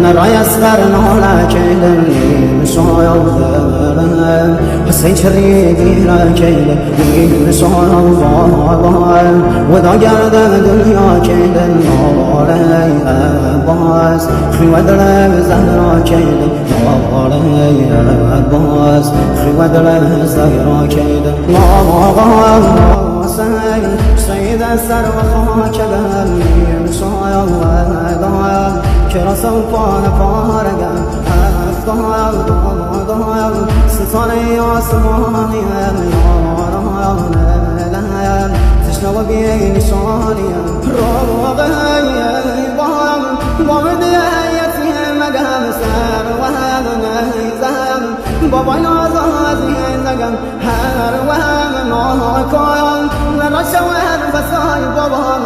نرای اسقر نالا کیدن شاید حسین چریگی را کیدن شاید ودا گردن دنیا کیدن ناله باز خیوه دل زهرا کیدن ناله باز خیوه دل زهرا کیدن سید سر و خاک بهم شاید کرا سوپان پارگم دایم ستاره آسمانیم یارانم تشنه و بی‌نشانیم راقیم با مدیتی مگم سر و هم نیزم بابا نازازی نگم هر و هم ناکایم نرشوه بسای بابا